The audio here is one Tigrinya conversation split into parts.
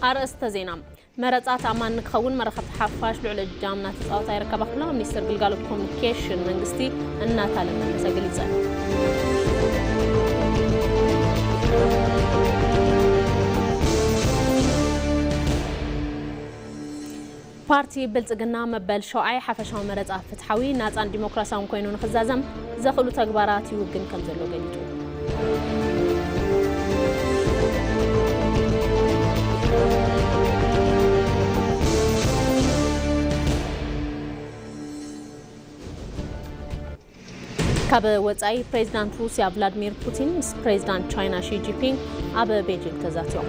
أرأست زينام مرات أمان نخون مرخب حفاش لعل الجامعة تصاوت يركب أخلا منيستر قلقالو كوميونيكيشن منقستي الناتا لما مساقليزان بارتي بلتقنا مبال شوعي حفشاو مرات فتحوي ناس عن ديمقراصيون كوينون خزازم زخلو تكباراتي وقن كمزلو قليتو كابا وزاي بريزيدنت روسيا فلاديمير بوتين مس بريزيدنت تشاينا شي جي بينغ أبا بيجينغ تزاتيوم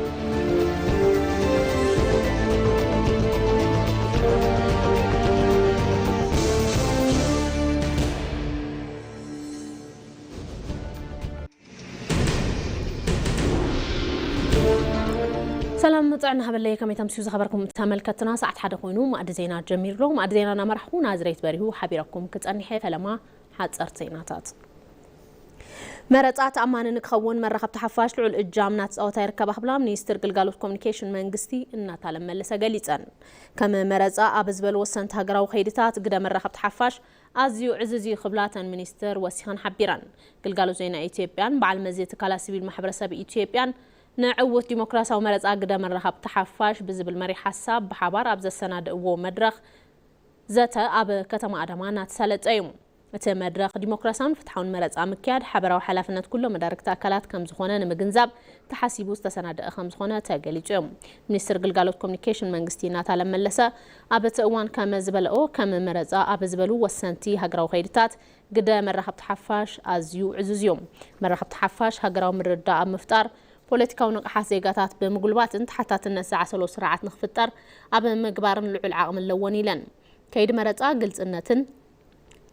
سلام مطعنا هبلي كم يتمسيو خبركم تملكتنا ساعة حدا خوينو ما أدزينا جميل لهم ما أدزينا نمرحو نازريت بريهو حبيركم كتأني حيث لما حد صرتيناتات مرات أمان نكون مرة خبط حفاش لعل الجامنات أو تيركب أخبلا منيستر قلقالو كوميونيكيشن منقستي إنها تعلم ملسا قليتان كما مرات أبزبل وسنت هقراو خيدتات قدا مرة خبط حفاش أزيو عزيزي خبلاتان منيستر وسيخان حبيران قلقالو زينا إيتيبيان بعلمزيت كالا سبيل محبرسة بإيتيبيان نعوت ديمقراصية ومرات أقدا مرة خبط حفاش بزبل مري حساب بحبار أبز السناد ومدرخ زتا أب كتما أدمانات سالت أيوم متى مدرخ ديمقراصيون فتحون مرات أمكياد حبرا وحلافنات كله مدارك تأكلات كم زخونة نمجنزاب تحسيبوس تسند أخم زخونة تاجليجهم منيستر قلقالو كوميونيكيشن منقستينا تعلم ملسا أبت أوان كم زبل أو كم مرات أب زبلو والسنتي هجرا وخيرتات قدا مرة خبط حفاش أزيو عزوزيوم مرة خبط حفاش هجرا ومردا مفتار بوليتيكا ونقحات زيقاتات بمقلبات انت حتى تنسى عسلو سرعات نخفتر أب مقبارن العقل عقم اللوني لن كيد مرات قلت إنتن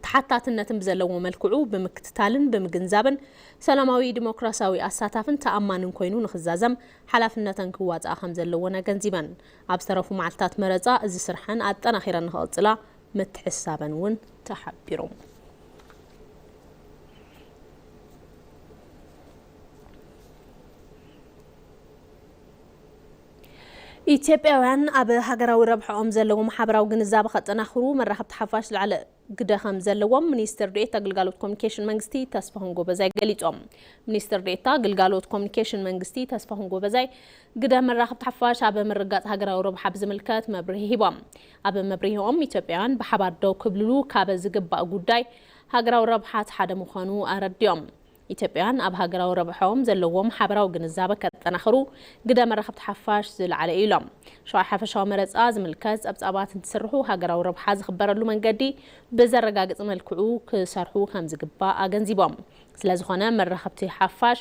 حتى تنتن بزلو ملكعو بمكتتالن بمجنزابن سلاماوي ديمقراصياوي أساتافن تأمان كوينو نخزازم حلافنتن كوات أخم زلونا جنزيبن أبصرفو معلتات مرزا إزي سرحان أتنا خيرا نخلصلا متحسابن ون تحبيرهم ኢትዮጵያውያን ኣብ ሃገራዊ ረብሖም ዘለዎም ማሕበራዊ ግንዛቤ ከጠናኽሩ መራኸብቲ ሓፋሽ ዝለዓለ ግደ ከም ዘለዎም ሚኒስትር ዴኤታ ግልጋሎት ኮሙኒኬሽን መንግስቲ ተስፋሁን ጎበዛይ ገሊፆም ሚኒስትር ዴኤታ ግልጋሎት ኮሙኒኬሽን መንግስቲ ተስፋሁን ጎበዛይ ግደ መራኸብቲ ሓፋሽ ኣብ ምርጋፅ ሃገራዊ ረብሓ ብዝምልከት መብርሂ ሂቦም ኣብ መብርሂኦም ኢትዮጵያውያን ብሓባር ደው ክብልሉ ካብ ዝግባእ ጉዳይ ሃገራዊ ረብሓት ሓደ ምዃኑ ኣረድዮም ኢትዮጵያውያን ኣብ ሃገራዊ ረብሖም ዘለዎም ሓበራዊ ግንዛቤ ከጠናኽሩ ግደ መራኸብቲ ሓፋሽ ዝለዓለ ኢሎም ሸውዓይ ሓፈሻዊ መረፃ ዝምልከት ፀብፃባት እንትስርሑ ሃገራዊ ረብሓ ዝኽበረሉ መንገዲ ብዘረጋግፅ መልክዑ ክሰርሑ ከም ዝግባእ ኣገንዚቦም ስለዝኾነ መራኸብቲ ሓፋሽ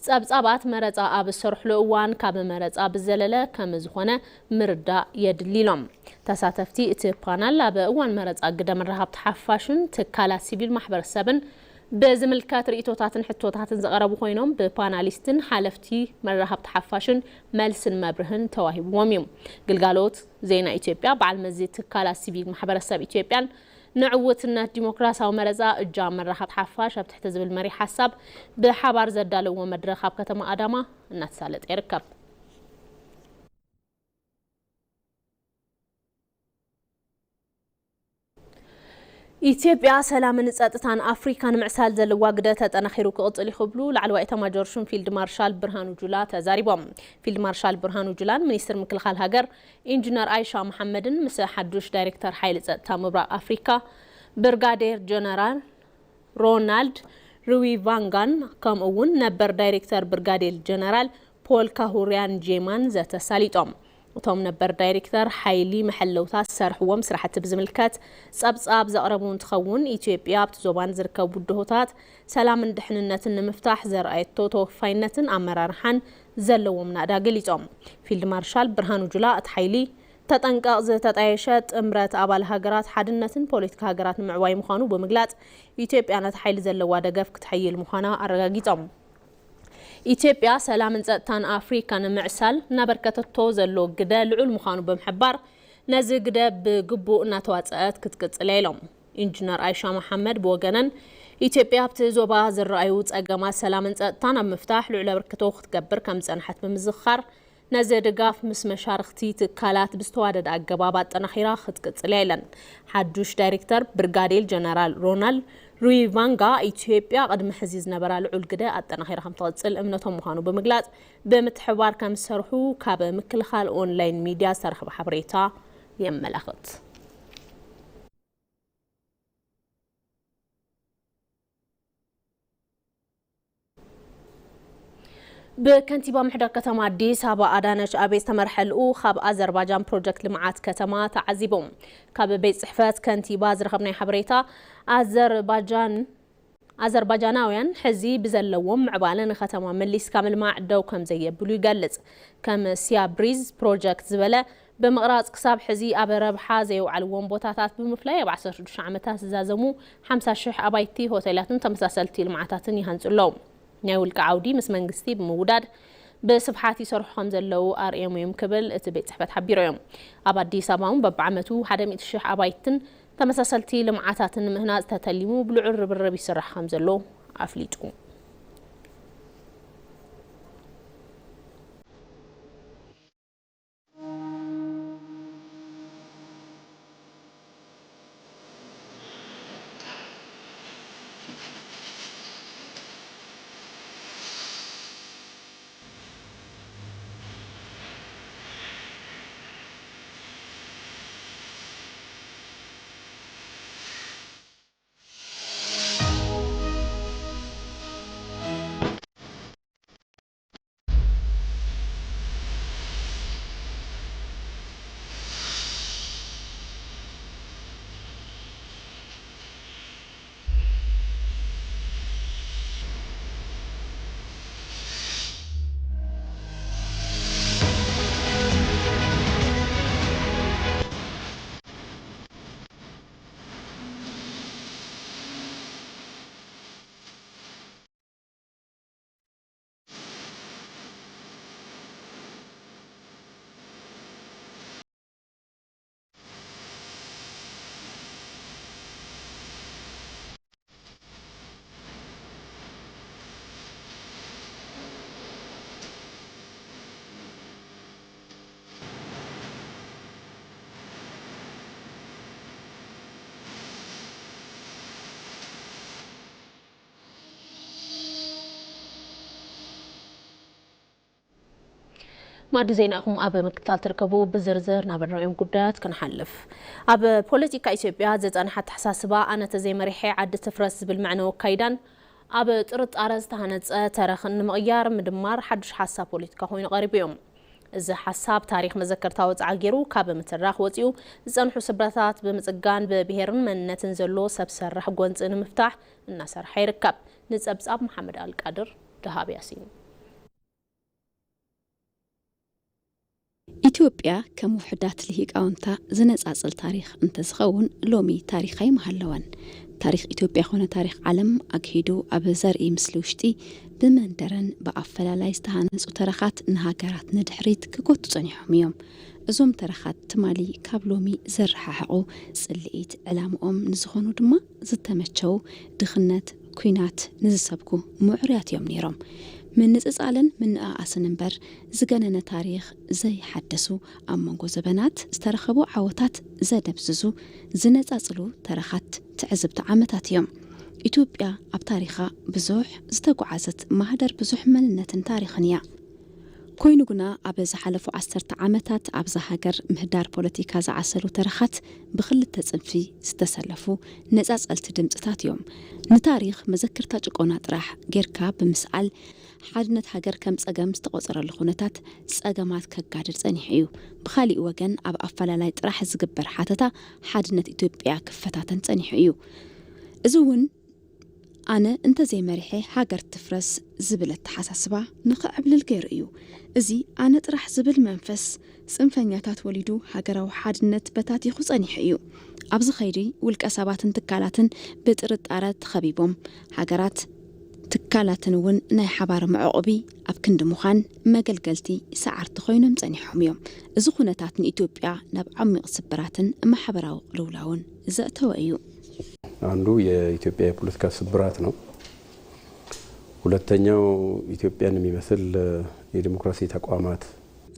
ፀብፃባት መረፃ ኣብ ዝሰርሕሉ እዋን ካብ መረፃ ብዘለለ ከም ዝኾነ ምርዳእ የድሊ ኢሎም ተሳተፍቲ እቲ ፓናል ኣብ እዋን መረፃ ግደ መራኸብቲ ሓፋሽን ትካላት ሲቪል ማሕበረሰብን بزملكات رئيتوتاتن حتوتاتن زقربو خوينوم بباناليستن حالفتي مرحبت حفاشن ملسن مبرهن تواهب وميوم قلقالوت زينا إثيوبيا بعلمزي تكالا سيفيك محبرساب إثيوبيان نعوتنا الديمقراصية ومرزا الجام مرحبت حفاش بتحتزب المري حساب بحبار زدالو ومدرخاب كتما أداما نتسالت إركب ኢትዮጵያ ሰላምን ጸጥታን አፍሪካን ምዕሳል ዘለዋ ግደ ተጠናኺሩ ክቕጽል ይኽብሉ ላዕለዋይ ኤታማዦር ሹም ፊልድ ማርሻል ብርሃኑ ጁላ ተዛሪቦም ፊልድ ማርሻል ብርሃኑ ጁላን ሚኒስትር ምክልኻል ሃገር ኢንጂነር አይሻ መሐመድን ምስ ሓዱሽ ዳይሬክተር ሓይሊ ጸጥታ ምብራቕ አፍሪካ ብርጋዴር ጀነራል ሮናልድ ሩዊቫንጋን ከምኡውን ነበር ዳይሬክተር ብርጋዴር ጀነራል ፖል ካሁሪያን ጄማን ዘተሳሊጦም وتم نبر دايركتور حيلي محلوتا سرحوم سرحت بزملكات صبصاب زقربون تخون إثيوبيا بتزوبان زركب بدهوتات سلام دحننت المفتاح زرأيتو توفاينتن أمرارحان زلوم نادا قليتهم فيلد مارشال برهانو جلاء حيلي تتنقق زتتعيشات امرات أبال هاجرات حدنتن بوليتك هاجرات معواي مخانو بمقلات إثيوبيا نتحيل زلوا دقف كتحيل مخانا أرقاقيتهم ኢትዮጵያ ሰላምን ጸጥታን አፍሪካን ምዕሳል ናበርከተቶ ዘሎ ግደ ልዑል ምዃኑ በመሕባር ነዚ ግደ ብግቡእ እናተዋጽአት ክትቅጽል ኢሎም ኢንጂነር አይሻ መሐመድ በወገነን ኢትዮጵያ ኣብቲ ዞባ ዝረኣዩ ጸገማት ሰላምን ጸጥታን ኣብ ምፍታሕ ልዑል ኣበርክቶ ክትገብር ከም ጸንሐት ብምዝኻር نزي دقاف مس مشارختي تكالات بستوادد أقبابات تنخيرا خدقصل يلن حدوش دايركتر برغاديل جنرال رونال روي فانغا إثيوبيا قد محزيز نبرا العلقدة التنخيرا خمتغصل امنتهم مخانو بمقلات بمتحوار كام سرحو كاب مكلخال أونلاين ميديا سرخ بحبريتا يملخت بكنتيبا محدر كتما ديس هابا أدانش أبيس تمرحلقو خاب أزرباجان بروجكت لمعات كتما تعزيبهم كاب بيت صحفات كنتيبا زرخبني حبريتا أزرباجاناويان حزي بزلوم عبالن ختما مليس كامل ما عدو كم زي بلو يقلص كم سيا بريز بروجكت زبله بمقراص كساب حزي أبربحا زيو علوون بوتاتات بمفلاي بعصر دوش عمتات زازمو 50,000 أبايتي هوتيلاتن تمساسلتي لمعاتاتن يهنزلوم ناول كعودي مس منغستي بموداد بصفحاتي صرحهم زلو ار ام يم كبل اتبيت صحبت حبيرهم ابا اديس اباون ببعمتو 100,000 ابايتن تمساسلتي لمعاتاتن مهنا تتلمو بلعر برب يسرحهم زلو افليطو مادي زيناكم أبا مكتال تركبوا بزرزر نابن رأيهم قدات كنحلف أبا بوليتيكا إثيوبيا زيت أنا حتى حساسبا أنا تزي مريحي عد تفرس بالمعنى وكايدان أبا ترد أرز تهانت تاريخ مغيار مدمار حدش حاسا بوليتيكا هوين غريب يوم إذا حساب تاريخ مذكر تاوت عاقيرو كاب متراخ وطيو زنحو سبراتات بمتقان ببهيرن من نتنزلو سبسرح قوانت إنه مفتاح الناس رح يركب نتسبس أب محمد القادر دهاب ياسين إثيوبيا كموحدات لهيقاونتا زنصاصل تاريخ انت زخون لومي تاريخي مهلوان تاريخ إثيوبيا خونه تاريخ عالم أكيدو أبزرئي مسلوشتي بمندرن بأفلالاي استهانص ترخات نهاجرات ندحريت كقوت صنيحهم يوم ازوم ترخات تمالي كابلومي زرححقو صلئيت علامهم نزخونو دما زتمچو دخنت كوينات نزسبكو معريات يوم نيرم من نصصالن من أسننبر زغننه تاريخ زي حدثو أمنغو زبنات استرخبو عوتات زدبززو زنصاصلو ترخات تعزبت عامتات يوم إثيوبيا أب تاريخا بزوح زتقعزت مهدر بزوح مننتن تاريخنيا كوينو غنا أب زحلفو 10 عامتات أب زهاجر مهدار بوليتيكا زعسلو ترخات بخلت تصنفي استسلفو نصاصلت دمصታት يوم نتاريخ مذكرتا ጭቆና ጥራሕ ጌርካ بمسأل حادنت هاجر كم صقم استقصر لخونتات صقمات كغادر صنيح እዩ بخالي وجن اب افلالاي ጥራሕ ዝግበር ሓተታ حادنت ኢትዮጵያ ክፈታተን صنيح እዩ እዙውን أنا أنت زي مريحي هاجر تفرس زبلت حساسبا نخعبل الغير እዩ እዙي أنا ጥራሕ ዝብል መንፈስ ጽንፈኛታት ወሊዱ ሃገራው ሓድነት በታት ይኹ صنيح እዩ ኣብዚ ኸይዲ ውልቀ ሰባትን ትካላትን ብጥርጣረ ተኸቢቦም ሃገራት ትካላትን ውን ናይ ሓባር መዕቆቢ ኣብ ክንዲ ሙኻን መገልገልቲ ሰዓርት ኮይኖም ጸኒሖም እዮም እዚ ኩነታት ንኢትዮጵያ ናብ ዓሚቕ ስብራትን ማሕበራዊ ቅልውላውን ዘእተወ እዩ አንዱ የኢትዮጵያ የፖለቲካ ስብራት ነው ሁለተኛው ኢትዮጵያን የሚመስል የዲሞክራሲ ተቋማት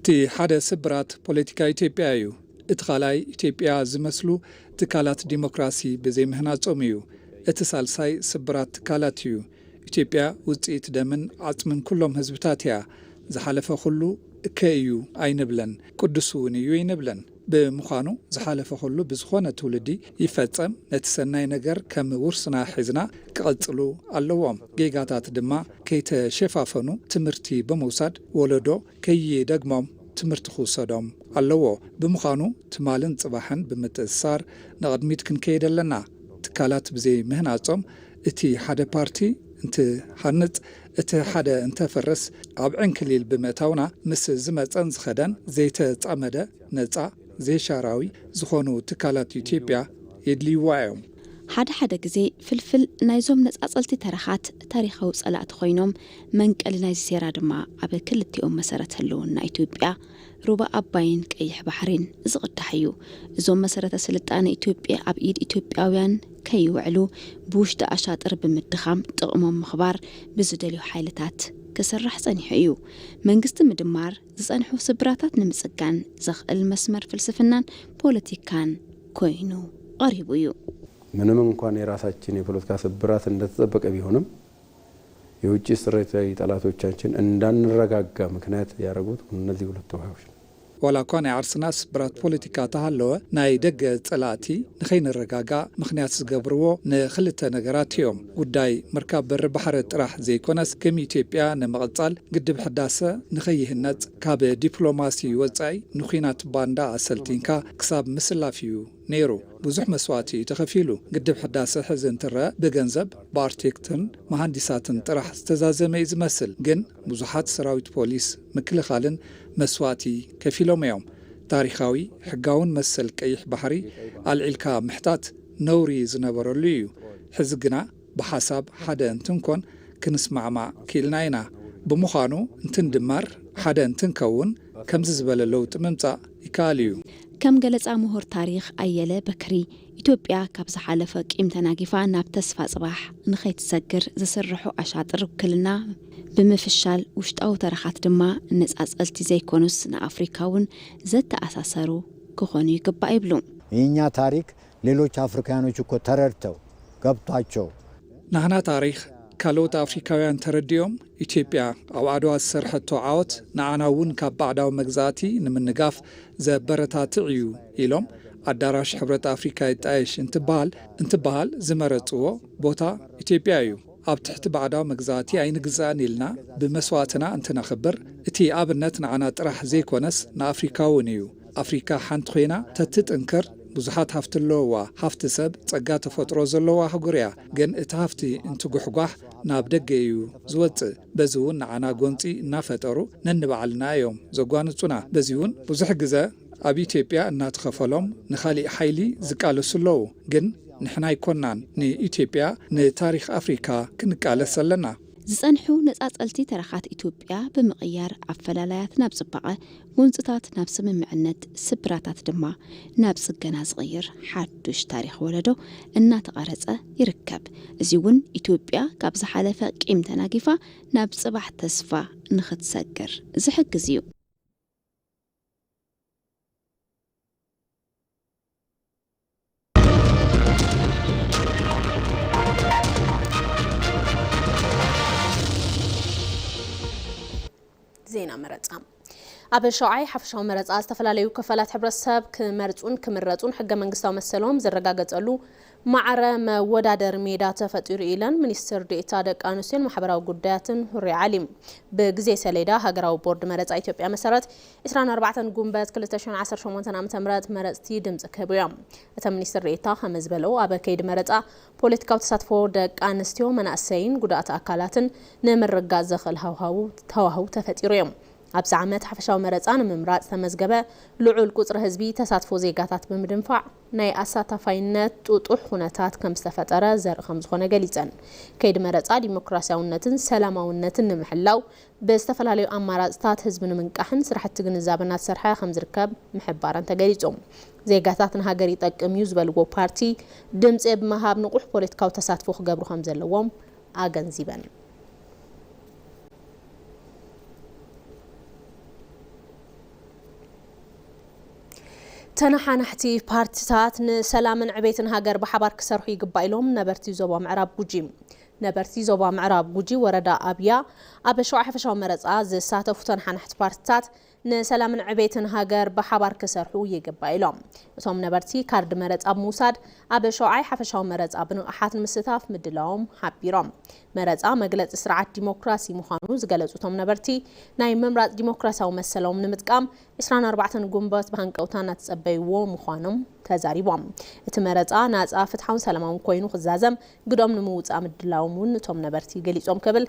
تي حدا سبرات بوليتيكا إثيوبيا اتخالاي إثيوبيا زمسلو تكالات ديمقراسي بزي مهنا صوميو اتسالساي سبرات تكالاتيو إثيوبيا وصيت دمن عصمن كلهم حزبتاتيا زحالفه كله كيو اينبلن قدسونيو ينبلن بمخانو زحالفه كله بزخونه تولدي يفصم نتسناي ነገር ከም ውርስና ሒዝና ቀጽሉ አለዎም ጌጋታት ድማ ከይተሸፋፈኑ ትምርቲ በመውሳድ ወለዶ ከይደግሞም ትምርቲ ክውሰዶም አለዎ በመኻኑ ትማልን ጽባሕን ብምትእሳር ንቅድሚት ክንከይደለና ትካላት ብዘይ ምህናጾም እቲ ሓደ ፓርቲ እንት ሓንጽ እቲ ሓደ እንተፈረስ ኣብ ዕንክሊል ብምእታውና ምስ ዝመፀን ዝኸደን ዘይተጻመደ ነፃ ዘይሻራዊ ዝኾኑ ትካላት ኢትዮጵያ የድልይዋ እዮም ሓደ ግዜ ፍልፍል ናይዞም ነጻጸልቲ ተረኻት ታሪኻዊ ጸላእቲ ኮይኖም መንቀል ናይ ሴራ ድማ ኣብ ክልቲኦም መሰረት ህልውና ኢትዮጵያ ሩባ ኣባይን ቀይሕ ባሕሪን ዝቕዳሕዩ እዞም መሰረተ ስልጣነ ኢትዮጵያ ኣብ ኢድ ኢትዮጵያውያን ከይውዕሉ ብውሽጢ ኣሻጥር ብምድኻም ጥቕሞም ምኽባር ብዝደልዩ ሓይልታት ክስራሕ ጸኒሑ እዩ መንግስቲ ምድማር ዝጸንሑ ስብራታት ንምጽጋን ዘኽእል መስመር ፍልስፍናን ፖለቲካን ኮይኑ ቀሪቡ እዩ ምንም እንኳን የራሳችን የፖለቲካ ስብራት እንደተጠበቀ ቢሆንም የውጭ ስትራቴጂያዊ ጠላቶቻችን እንዳንረጋጋ ምክንያት ያደረጉት እነዚህ ሁለት ተዋዮች ወላ ኮነ አርሰና ስብራት ፖለቲካ ተሃለወ ናይ ደገ ጸላእቲ ንኸይንረጋጋ ምክንያት ዝገብርዎ ንኽልተ ነገራት እዮም ጉዳይ መርከብ በር ባሕሪ ጥራሕ ዘይኮነስ ከም ኢትዮጵያ ንመቕጻል ግድብ ሕዳሰ ንኸይህነጽ ካብ ዲፕሎማሲ ወጻኢ ንኹናት ባንዳ አሰልቲንካ ክሳብ ምስላፊዩ ነይሩ ብዙሕ መስዋዕቲ ተኸፊሉ ግድብ ሕዳሰ ሕዝን ትረአ ብገንዘብ በአርቴክትን መሃንዲሳትን ጥራሕ ዝተዛዘመ ዝመስል ግን ብዙሓት ሰራዊት ፖሊስ ምክልኻልን መስዋዕቲ ከፊሎም እዮም ታሪኻዊ ሕጋውን መሰል ቀይሕ ባሕሪ አልዒልካ ምሕታት ነውሪ ዝነበረሉ እዩ ሕዚ ግና ብሓሳብ ሓደ እንትንኮን ክንስማዕማዕ ክኢልና ኢና ብምዃኑ እንትንድማር ሓደ እንትንከውን ከምዚ ዝበለ ለውጢ ምምጻእ ይከኣል እዩ كم جلس مهور تاريخ أيلة بكري إثيوبيا كابز حالفة قيم تناقفة ناب تسفى صباح نخيت سجر زسرحوا أشاطر كلنا بمفشال وشت أو ترخات دما الناس أسألتي زي كونس أفريكاون زت أساسرو كخوني كبا يبلون إنيا تاريخ ليلوش أفريكانو شكو تررتو قبطاچو نحنا تاريخ كالوت أفريكاويان ترديوم إثيوبيا أو عدوى السرحة عوت نعناون كبعداو مجزاتي نمن نقاف زبرتات عيو إلهم الدراش حبرة أفريكا يتعيش انتبال زمرتوه بوتا إثيوبيايو أب تحت بعداو مجزاتي أي نجزاني لنا بمسواتنا أنتنا خبر إتي أبنت نعنا ترح زي كونس نا أفريكاونيو أفريكا حنت خوينا تتنكر ብዙሓት ሃፍቲ ኣለዋ ሃፍቲ ሰብ ጸጋ ተፈጥሮ ዘለዋ ሃገርያ ግን እቲ ሃፍቲ እንትጉሕጓሕ ናብ ደገ እዩ ዝወጽእ በዚ እውን ንዓና ጎንፂ እናፈጠሩ ነንበዓልና እዮም ዘጓንጹና በዚ እውን ብዙሕ ግዜ ኣብ ኢትዮጵያ እናተኸፈሎም ንኻሊእ ሓይሊ ዝቃለሱ ኣለዉ ግን ንሕና ይኮናን ንኢትዮጵያ ንታሪኽ አፍሪካ ክንቃለስ ኣለና ዝጸንሑ ነጻጸልቲ ተረኻት ኢትዮጵያ ብምቕያር ኣፈላላያት ናብ ጽባቐ ጉንጽታት ናብ ስምምዕነት ስብራታት ድማ ናብ ጽገና ዝቕይር ሓዱሽ ታሪኽ ወለዶ እናተቐረጸ ይርከብ እዚ እውን ኢትዮጵያ ካብ ዝሓለፈ ቂም ተናጊፋ ናብ ጽባሕ ተስፋ ንኽትሰግር ዝሕግዝ እዩ زينا مرصا أب شوعي حفشاو مرصا استفلاليو كفالات حبرسب كمرصون حق منغستاو مسلوم زرغاغصلو معره مودادر ميدا تفطير إيلان منستر ديتا دق انسين محبراو غداتن هري عليم بغزي سليدا هاغراو بورد مرصا ኢትዮጵያ መሰረት 24 ጉንበት 2018 ዓመተ ምህረት መረጽቲ ድምጽ ከብዮም እተ ሚኒስትር ዴኤታ ከመዝበለው አበ ከይድ መረጻ ፖለቲካው ተሳትፎ ደቅ አንስትዮ መናእሰይን ጉዳት አካላትን ንምርጋዝ ዘኽል ተዋህው ተፈጢሮም أبز عامات حفشاو مرزان ممرات تمزجبة لعول كتر هزبي تصادفو زيجاتات بمدنفع ناي أساتا فاينات توطح خوناتات كم استفترة زر خمس خونة جليتان كيد مرزا ديمقراسيا ونتن سلامة ونتن محلاو باستفل عليه أمارات ستات هزبن من كحن سرحة تجنزابنات سرحة خمس ركاب محباران تجليتهم زيجاتات نهاجري تك ميوز بالجو بارتي دمز إب مهاب نقول بوليتكاو تصادفو خجبرو خمس اللوام أجنزيبان ተናሓናሕቲ ፓርቲታት ንሰላምን ዕቤትን ሃገር ብሓባር ክሰርሑ ይግባእ ኢሎም ነበርቲ ዞባ ምዕራብ ጉጂ ነበርቲ ዞባ ምዕራብ ጉጂ ወረዳ ኣብያ ኣብ ሸውዓይ ሓፈሻዊ መረፃ ዝሳተፉ ተናሓናሕቲ ፓርቲታት ንሰላምን ዕቤትን ሃገር ብሓባር ክሰርሑ ይግባእ ኢሎም እቶም ነበርቲ ካርድ መረፃ ብምውሳድ ኣብ ሸውዓይ ሓፈሻዊ መረፃ ብንቕሓት ንምስታፍ ምድላዎም ሓቢሮም መረፃ መግለፂ ስርዓት ዲሞክራሲ ምዃኑ ዝገለጹ እቶም ነበርቲ ናይ ምምራፅ ዲሞክራሲያዊ መሰሎም ንምጥቃም 24 ጉንበት ብሃንቀውታ እናተጸበይዎ ምዃኖም ተዛሪቦም እቲ መረፃ ናፃ ፍትሓውን ሰላማውን ኮይኑ ክዛዘም ግዶም ንምውፃእ ምድላዎም እውን እቶም ነበርቲ ገሊጾም ክብል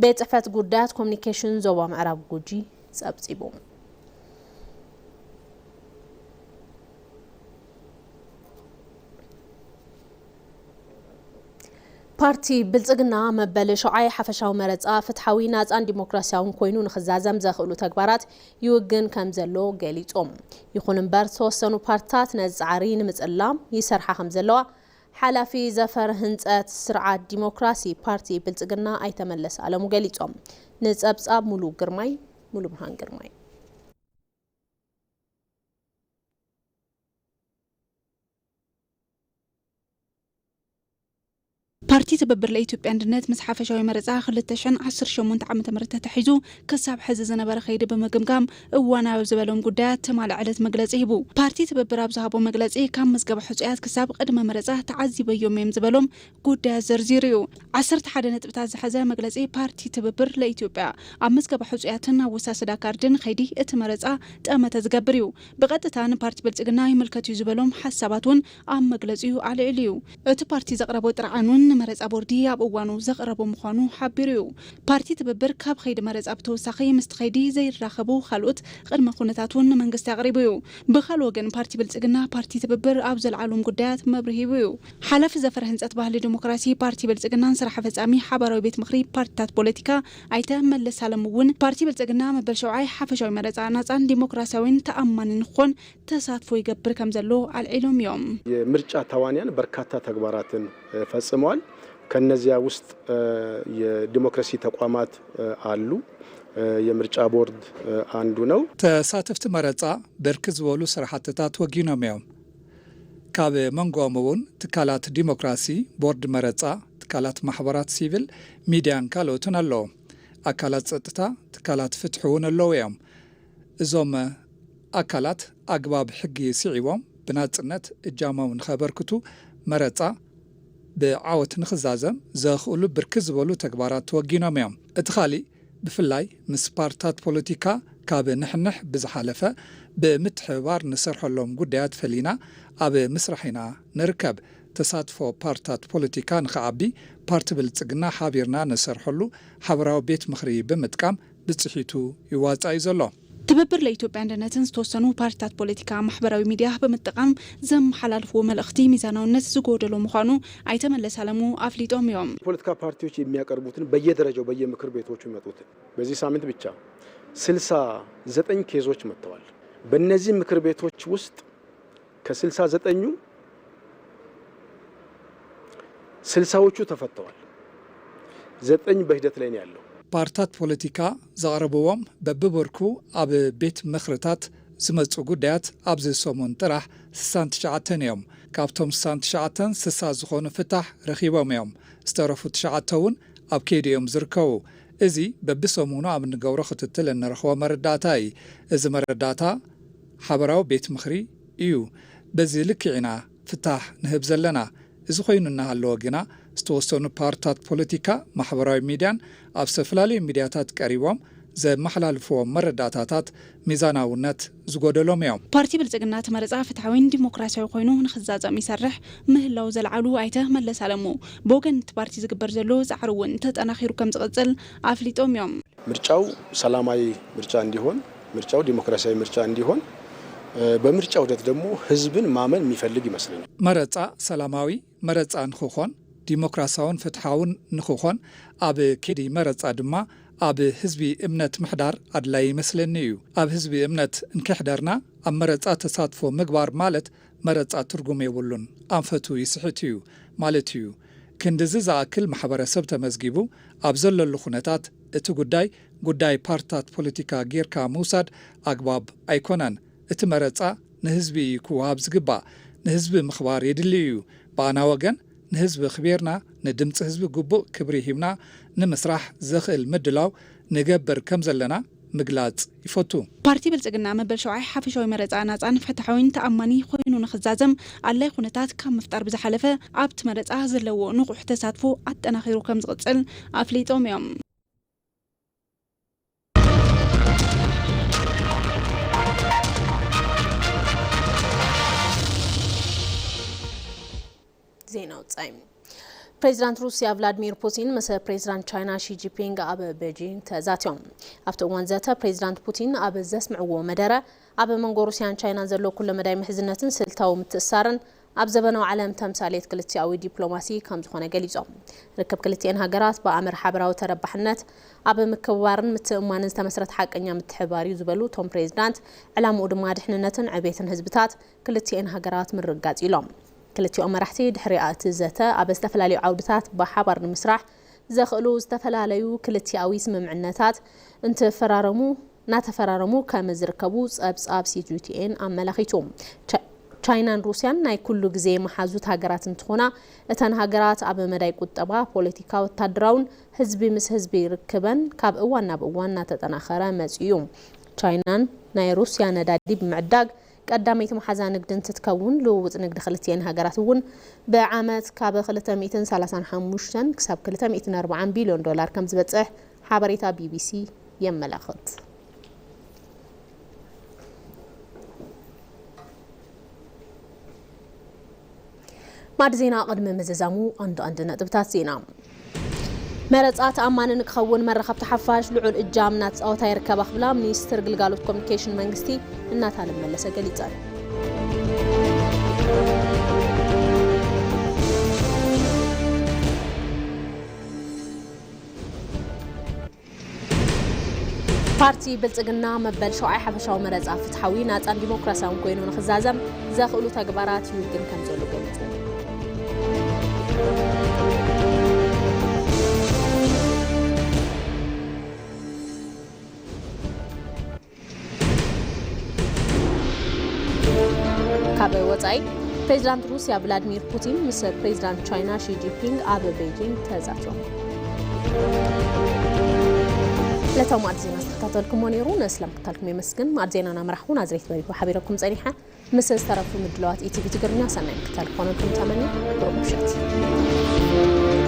ቤት ጽሕፈት ጉዳያት ኮሙኒኬሽን ዞባ ምዕራብ ጉጂ ጸብጺቡ ፓርቲ ብልጽግና መበል ሸውዓይ ሓፈሻዊ መረፃ ፍትሓዊ ናፃን ዲሞክራሲያውን ኮይኑ ንኽዛዘም ዘኽእሉ ተግባራት ይውግን ከም ዘሎ ገሊጾም ይኹን እምበር ተወሰኑ ፓርቲታት ነፃዓሪ ንምጽላም ይሰርሓ ከም ዘለዋ ሓላፊ ዘፈር ህንፀት ስርዓት ዲሞክራሲ ፓርቲ ብልጽግና ኣይተመለስ አለሙ ገሊጾም ንጸብጻብ ሙሉ ብርሃን ግርማይ ፓርቲ ትብብር ለኢትዮጵያ አንድነት ምስ ሓፈሻዊ መረፃ 2018 ዓመተ ምህረት ተሒዙ ክሳብ ሕዚ ዝነበረ ኸይዲ ብምግምጋም እዋናዊ ዝበሎም ጉዳያት ተማልዕ ዕለት መግለፂ ሂቡ ፓርቲ ትብብር ኣብ ዝሃቦ መግለፂ ካብ መዝገበ ሕፁያት ክሳብ ቅድመ መረፃ ተዓዚበዮም እዮም ዝበሎም ጉዳያት ዘርዚሩ እዩ 11 ነጥብታት ዝሓዘ መግለፂ ፓርቲ ትብብር ለኢትዮጵያ ኣብ መዝገበ ሕፁያትን ኣወሳስዳ ካርድን ኸይዲ እቲ መረፃ ጠመተ ዝገብር እዩ ብቐጥታ ንፓርቲ ብልጽግና ይምልከት እዩ ዝበሎም ሓሳባት እውን ኣብ መግለፂኡ ኣልዒሉ እዩ እቲ ፓርቲ ዘቕረቦ ጥርዓኑን መረፃ ቦርዲ ኣብ እዋኑ ዘቕረቦ ምዃኑ ሓቢሩ እዩ ፓርቲ ትብብር ካብ ኸይዲ መረፃ ብተወሳኺ ምስቲ ኸይዲ ዘይራኸቡ ካልኦት ቅድመ ኩነታት እውን ንመንግስቲ ኣቕሪቡ እዩ ብኻልእ ወገን ፓርቲ ብልጽግና ፓርቲ ትብብር ኣብ ዘለዓሎም ጉዳያት መብርሂ ሂቡ እዩ ሓላፊ ዘፈር ህንፀት ባህሊ ዲሞክራሲ ፓርቲ ብልጽግናን ስራሕ ፈጻሚ ሓባራዊ ቤት ምኽሪ ፓርቲታት ፖለቲካ ኣይተ መለስ አለሙ እውን ፓርቲ ብልጽግና መበል ሸውዓይ ሓፈሻዊ መረፃ ናፃን ዲሞክራሲያዊን ተኣማንን ክኾን ተሳትፎ ይገብር ከም ዘሎ አልዒሎም እዮም የምርጫ ተዋንያን በርካታ ተግባራትን ፈጽመዋል ከነዚያ ውስጥ የዲሞክራሲ ተቋማት አሉ የምርጫ ቦርድ አንዱ ነው ተሳተፍቲ መረፃ ብርክት ዝበሉ ስራሕትታት ወጊኖም እዮም ካብ መንጎኦም እውን ትካላት ዲሞክራሲ ቦርድ መረፃ ትካላት ማሕበራት ሲቪል ሚድያን ካልኦትን ኣለዎ ኣካላት ጸጥታ ትካላት ፍትሒ እውን ኣለዎ እዮም እዞም ኣካላት ኣግባብ ሕጊ ስዒቦም ብናጽነት እጃሞም ንኸበርክቱ መረፃ ብዓወት ንኽዛዘም ዘኽእሉ ብርክት ዝበሉ ተግባራት ተወጊኖም እዮም እቲ ኻሊእ ብፍላይ ምስ ፓርቲታት ፖለቲካ ካብ ንሕንሕ ብዝሓለፈ ብምትሕብባር ንሰርሐሎም ጉዳያት ፈሊና ኣብ ምስራሕ ኢና ንርከብ ተሳትፎ ፓርቲታት ፖለቲካ ንኸዓቢ ፓርቲ ብልጽግና ሓቢርና ንሰርሐሉ ሓበራዊ ቤት ምኽሪ ብምጥቃም ብጽሒቱ ይዋጻእ እዩ ዘሎ ትብብር ለኢትዮጵያ አንድነትን ዝተወሰኑ ፓርቲታት ፖለቲካ ማሕበራዊ ሚዲያ በመጠቀም ዘመሓላልፍዎ መልእክቲ ሚዛናውነት ዝጎደሎ ምዃኑ አይተመለስ አለሙ አፍሊጦም እዮም ፖለቲካ ፓርቲዎች የሚያቀርቡትን በየደረጃው በየምክር ቤቶቹ ይመጡትን በዚህ ሳምንት ብቻ 69 ኬዞች መጥተዋል በእነዚህ ምክር ቤቶች ውስጥ ከ69ኙ 60ዎቹ ተፈተዋል 9 በሂደት ላይ ነው ያለው ፓርቲታት ፖለቲካ ዘቕረብዎም በብበርኩ ኣብ ቤት ምኽርታት ዝመፁ ጉዳያት ኣብዚ ሰሙን ጥራሕ 69 እዮም ካብቶም 69 60 ዝኾኑ ፍታሕ ረኺቦም እዮም ዝተረፉ 9 እውን ኣብ ከይዲ እዮም ዝርከቡ እዚ በብሰሙኑ ኣብ ንገብሮ ክትትል እንረኽቦ መረዳእታ እዩ እዚ መረዳእታ ሓበራዊ ቤት ምኽሪ እዩ በዚ ልክዕ ኢና ፍታሕ ንህብ ዘለና እዚ ኮይኑ እናሃለዎ ግና ዝተወሰኑ ፓርቲታት ፖለቲካ ማሕበራዊ ሚድያን ኣብ ዝተፈላለዩ ሚድያታት ቀሪቦም ዘመሓላልፍዎም መረዳእታታት ሚዛናውነት ዝጎደሎም እዮም ፓርቲ ብልጽግና ተመረፃ ፍትሓዊን ዲሞክራሲያዊ ኮይኑ ንኽዛዘም ይሰርሕ ምህላው ዘለዓሉ ኣይተ መለስ አለሙ ብወገን እቲ ፓርቲ ዝግበር ዘሎ ጻዕሪ እውን ተጠናኺሩ ከም ዝቕጽል ኣፍሊጦም እዮም ምርጫው ሰላማዊ ምርጫ እንዲሆን ምርጫው ዲሞክራሲያዊ ምርጫ እንዲሆን በምርጫው ሂደት ደግሞ ህዝብን ማመን የሚፈልግ ይመስለኛል መረፃ ሰላማዊ መረፃ ንኽኾን ዲሞክራሲያውን ፍትሓውን ንኽኾን ኣብ ከይዲ መረፃ ድማ ኣብ ህዝቢ እምነት ምሕዳር ኣድላይ ይመስለኒ እዩ ኣብ ህዝቢ እምነት እንክሕደርና ኣብ መረፃ ተሳትፎ ምግባር ማለት መረፃ ትርጉም የብሉን ኣንፈቱ ይስሕት እዩ ማለት እዩ ክንድዚ ዝኣክል ማሕበረሰብ ተመዝጊቡ ኣብ ዘለሉ ኩነታት እቲ ጉዳይ ፓርቲታት ፖለቲካ ጌርካ ምውሳድ ኣግባብ ኣይኮነን እቲ መረፃ ንህዝቢ ክወሃብ ዝግባእ ንህዝቢ ምኽባር የድልዩ በአና ወገን ንህዝቢ ክቤርና ንድምፂ ህዝቢ ግቡእ ክብሪ ሂብና ንምስራሕ ዘኽእል ምድላው ንገብር ከም ዘለና ምግላጽ ይፈቱ ፓርቲ ብልጽግና መበል ሸውዓይ ሓፈሻዊ መረፃ ናፃን ፍትሓዊን ተኣማኒ ኮይኑ ንኽዛዘም ኣድላይ ኩነታት ካብ ምፍጣር ብዝሓለፈ ኣብቲ መረፃ ዘለዎ ንቑሕ ተሳትፎ ኣጠናኺሩ ከም ዝቕፅል ኣፍሊጦም እዮም ዜና ውጻይ ፕሬዚዳንት ሩሲያ ቭላድሚር ፑቲን ምስ ፕሬዚዳንት ቻይና ሺ ጂንፒንግ ኣብ ቤጂንግ ተዛትዮም ኣብቲ እዋን ዘተ ፕሬዚዳንት ፑቲን ኣብ ዘስምዕዎ መደረ ኣብ መንጎ ሩስያን ቻይናን ዘሎ ኩሉ መዳይ ምሕዝነትን ስልታዊ ምትእስሳርን ኣብ ዘበናዊ ዓለም ተምሳሌት ክልቲያዊ ዲፕሎማሲ ከም ዝኾነ ገሊጾም ርክብ ክልቲአን ሃገራት ብኣመር ሓበራዊ ተረባሕነት ኣብ ምክብባርን ምትእምማንን ዝተመስረተ ሓቀኛ ምትሕብባር እዩ ዝበሉ ቶም ፕሬዚዳንት ዕላምኡ ድማ ድሕንነትን ዕብየትን ህዝብታት ክልቲአን ሃገራት ምርጋጽ ኢሎም ክልቲኦም መራሕቲ ድሕሪ እቲ ዘተ ኣብ ዝተፈላለዩ ዓውድታት ብሓባር ንምስራሕ ዘኽእሉ ዝተፈላለዩ ክልቲያዊ ስምምዕነታት እናተፈራረሙ ከም ዝርከቡ ጸብጻብ ሲጂቲኤን ኣመላኺቱ ቻይናን ሩስያን ናይ ኩሉ ግዜ መሓዙት ሃገራት እንትኾና እተን ሃገራት ኣብ መዳይ ቁጠባ ፖለቲካ ወታደራውን ህዝቢ ምስ ህዝቢ ርክበን ካብ እዋን ናብ እዋን እናተጠናኸረ መጽዩ ቻይናን ናይ ሩስያ ነዳዲ ብምዕዳግ ቀዳመይቲ መሓዛ ንግድን ትትከውን ልውውጥ ንግዲ ክልቲአን ሃገራት እውን ብዓመት ካብ 235 ክሳብ 240 ቢልዮን ዶላር ከም ዝበጽሕ ሓበሬታ ቢቢሲ የመላኽት ማድ ዜና ቅድሚ ምዝዛሙ አንድ ነጥብታት ዜና መረፃት ኣማንን ክኸውን መራኸብቲ ሓፋሽ ልዑል እጃም ናተፃወታ ይርከባ ክብላ ሚኒስትር ግልጋሎት ኮሙኒኬሽን መንግስቲ እናታለም መለሰ ገሊጻል ፓርቲ ብልጽግና መበል ሸውዓይ ሓፈሻዊ መረፃ ፍትሓዊ ናፃን ዲሞክራሲያዊ ኮይኑ ንኽዛዘም ዘኽእሉ ተግባራት ይውግን ከም ዘሎ ገሊጹ ካብ ወጻይ ፕሬዚዳንት ሩሲያ ቭላድሚር ፑቲን ምስ ፕሬዚዳንት ቻይና ሺ ጂንፒንግ ኣብ ቤጂንግ ተዛትዮም ለቶም ማድ ዜና ዝተከታተልኩም ነይሩ ነስለም ክታልኩም የመስግን ማድ ዜናና መራሕቡ ናዝሬት በሪሁ ሓቢረኩም ጸኒሐ ምስ ዝተረፉ ምድለዋት ኢቲቪ ትግርኛ ሰናይ ክታልኩም ተመኒ ብሩክ ምሽት